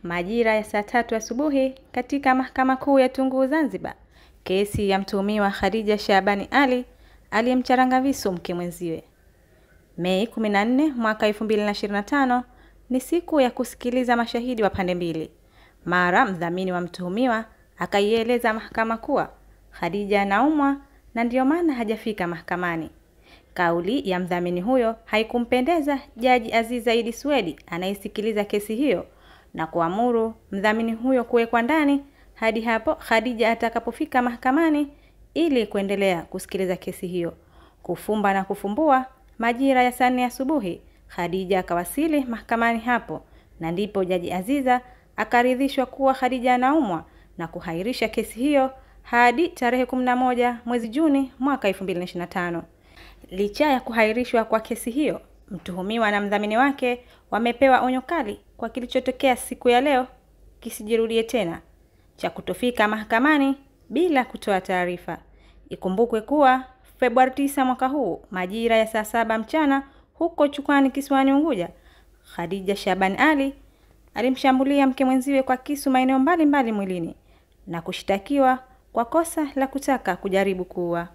majira ya saa 3 asubuhi katika Mahakama Kuu ya Tunguu Zanzibar, kesi ya mtuhumiwa Khadija Shabani Ali aliyemcharanga visu mke mwenziwe. Mei 14 mwaka 2025 ni siku ya kusikiliza mashahidi wa pande mbili. Mara mdhamini wa mtuhumiwa akaieleza mahakama kuwa Khadija anaumwa na ndio maana hajafika mahakamani. Kauli ya mdhamini huyo haikumpendeza Jaji Aziza Idi Swedi anayesikiliza kesi hiyo na kuamuru mdhamini huyo kuwekwa ndani hadi hapo Khadija atakapofika mahakamani ili kuendelea kusikiliza kesi hiyo. Kufumba na kufumbua, majira ya saa 4 asubuhi Khadija akawasili mahakamani hapo, na ndipo Jaji Aziza akaridhishwa kuwa Khadija anaumwa na kuhairisha kesi hiyo hadi tarehe 11 mwezi Juni mwaka 2025. Licha ya kuhairishwa kwa kesi hiyo, mtuhumiwa na mdhamini wake wamepewa onyo kali kwa kilichotokea siku ya leo kisijirudie tena, cha kutofika mahakamani bila kutoa taarifa. Ikumbukwe kuwa Februari 9 mwaka huu majira ya saa 7 mchana huko Chukwani kisiwani Unguja, Khadija Shabani Ali alimshambulia mke mwenziwe kwa kisu maeneo mbalimbali mwilini na kushtakiwa kwa kosa la kutaka kujaribu kuua.